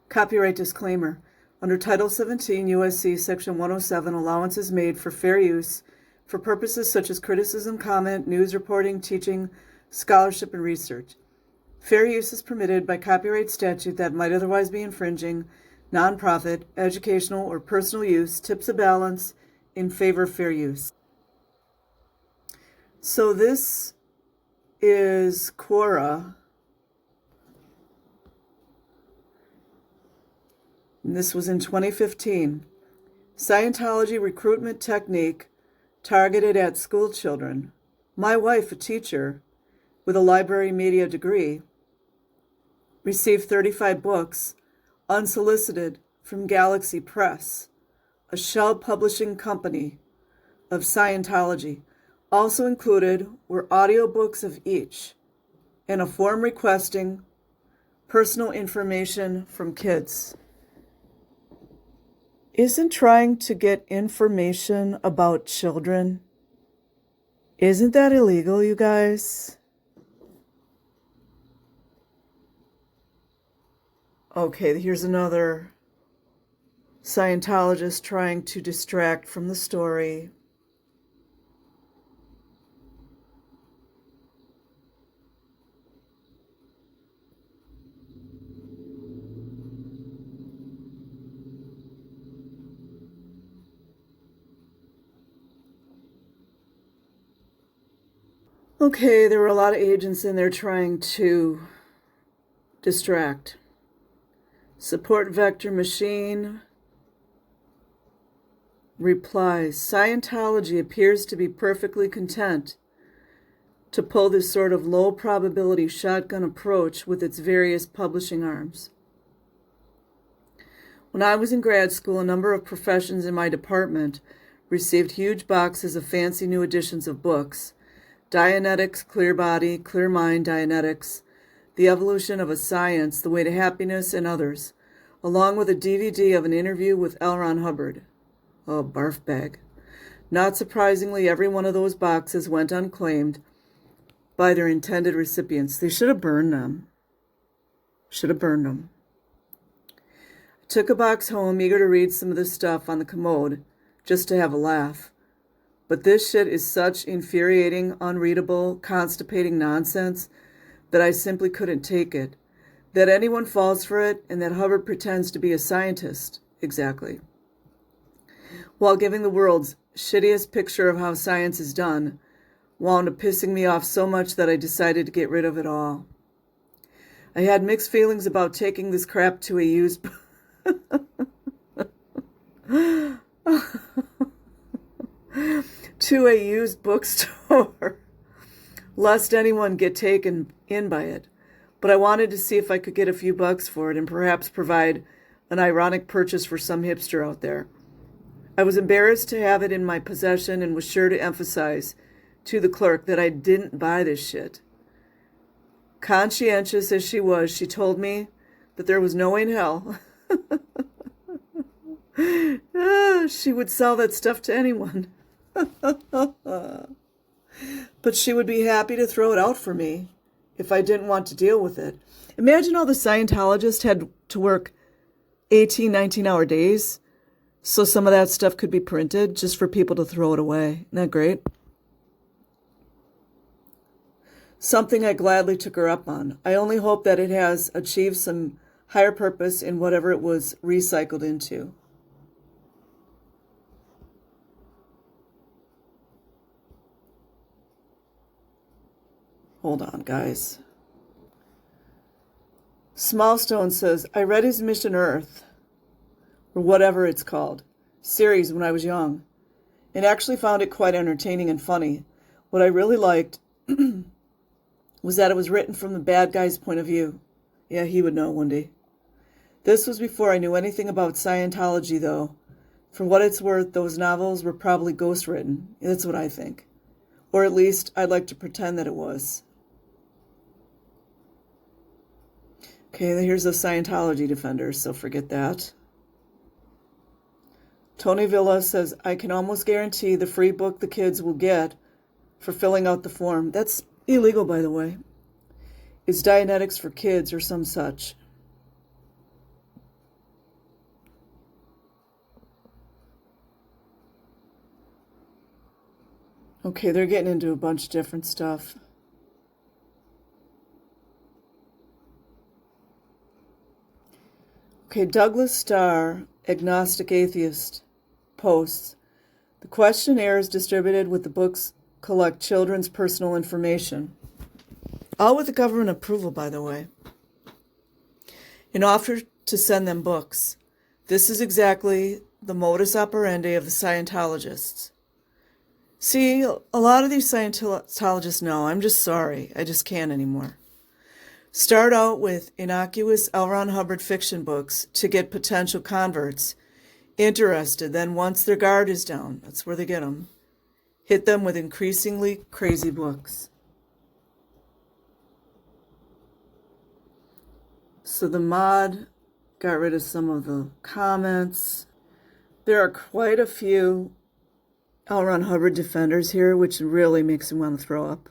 Copyright disclaimer. Under Title 17 U.S.C. Section 107, allowance is made for fair use for purposes such as criticism, comment, news reporting, teaching, scholarship, and research. Fair use is permitted by copyright statute that might otherwise be infringing. Nonprofit, educational, or personal use tips a balance in favor of fair use. So this is Quora. And this was in 2015. Scientology recruitment technique targeted at school children. My wife, a teacher with a library media degree, received 35 books unsolicited from Galaxy Press, a shell publishing company of Scientology. Also included were audiobooks of each and a form requesting personal information from kids. Isn't trying to get information about children, isn't that illegal, you guys? Okay, here's another Scientologist trying to distract from the story. Okay, there were a lot of agents in there trying to distract. Support vector machine replies, Scientology appears to be perfectly content to pull this sort of low probability shotgun approach with its various publishing arms. When I was in grad school, a number of professions in my department received huge boxes of fancy new editions of books. Dianetics, Clear Body, Clear Mind, Dianetics, The Evolution of a Science, The Way to Happiness, and others, along with a DVD of an interview with L. Ron Hubbard. Oh, barf bag. Not surprisingly, every one of those boxes went unclaimed by their intended recipients. They should have burned them. I took a box home, eager to read some of the stuff on the commode, just to have a laugh. But this shit is such infuriating, unreadable, constipating nonsense that I simply couldn't take it. That anyone falls for it, and that Hubbard pretends to be a scientist. Exactly. While giving the world's shittiest picture of how science is done, wound up pissing me off so much that I decided to get rid of it all. I had mixed feelings about taking this crap to a used... to a used bookstore, lest anyone get taken in by it. But I wanted to see if I could get a few bucks for it and perhaps provide an ironic purchase for some hipster out there. I was embarrassed to have it in my possession and was sure to emphasize to the clerk that I didn't buy this shit. Conscientious as she was, she told me that there was no way in hell she would sell that stuff to anyone. But she would be happy to throw it out for me if I didn't want to deal with it. Imagine all the Scientologists had to work 18, 19-hour days so some of that stuff could be printed just for people to throw it away. Isn't that great? Something I gladly took her up on. I only hope that it has achieved some higher purpose in whatever it was recycled into. Hold on, guys. Smallstone says, I read his Mission Earth, or whatever it's called, series when I was young, and actually found it quite entertaining and funny. What I really liked was that it was written from the bad guy's point of view. Yeah, he would know, Wendy. This was before I knew anything about Scientology, though. For what it's worth, those novels were probably ghostwritten. That's what I think. Or at least, I'd like to pretend that it was. Okay, here's a Scientology defender, so forget that. Tony Villa says, I can almost guarantee the free book the kids will get for filling out the form. That's illegal, by the way. It's Dianetics for Kids or some such. Okay, they're getting into a bunch of different stuff. Okay, Douglas Starr, agnostic atheist, posts, the questionnaire is distributed with the books collect children's personal information. All with the government approval, by the way. In offer to send them books. This is exactly the modus operandi of the Scientologists. See, a lot of these Scientologists know, I'm just sorry, I just can't anymore. Start out with innocuous L. Ron Hubbard fiction books to get potential converts interested. Then once their guard is down, that's where they get them, hit them with increasingly crazy books. So the mod got rid of some of the comments. There are quite a few L. Ron Hubbard defenders here, which really makes me want to throw up.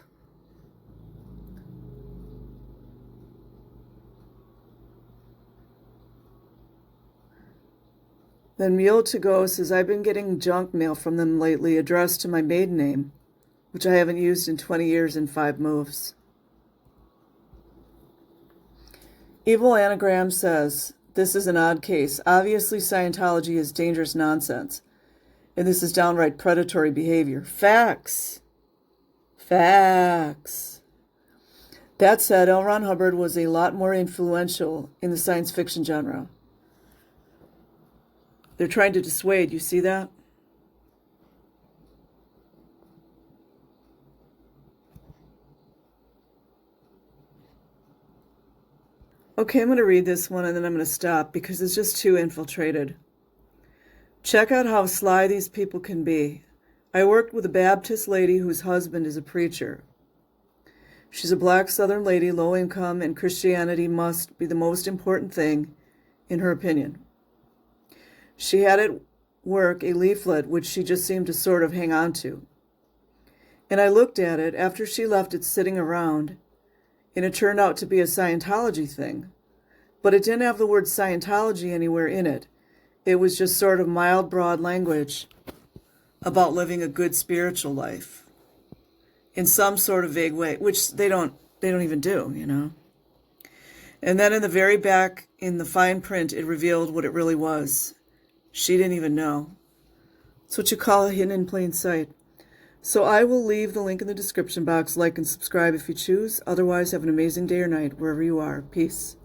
Then Mule to Go says, I've been getting junk mail from them lately addressed to my maiden name, which I haven't used in 20 years in 5 moves. Evil Anagram says, this is an odd case. Obviously, Scientology is dangerous nonsense, and this is downright predatory behavior. Facts. Facts. That said, L. Ron Hubbard was a lot more influential in the science fiction genre. They're trying to dissuade, you see that? Okay, I'm going to read this one and then I'm going to stop because it's just too infiltrated. Check out how sly these people can be. I worked with a Baptist lady whose husband is a preacher. She's a black Southern lady, low income, and Christianity must be the most important thing, in her opinion. She had at work a leaflet which she just seemed to sort of hang on to. And I looked at it after she left it sitting around, and it turned out to be a Scientology thing. But it didn't have the word Scientology anywhere in it. It was just sort of mild, broad language about living a good spiritual life in some sort of vague way, which they don't even do, you know. And then in the very back, in the fine print, it revealed what it really was. She didn't even know. It's what you call a hidden in plain sight. So I will leave the link in the description box. Like and subscribe if you choose. Otherwise, have an amazing day or night wherever you are. Peace.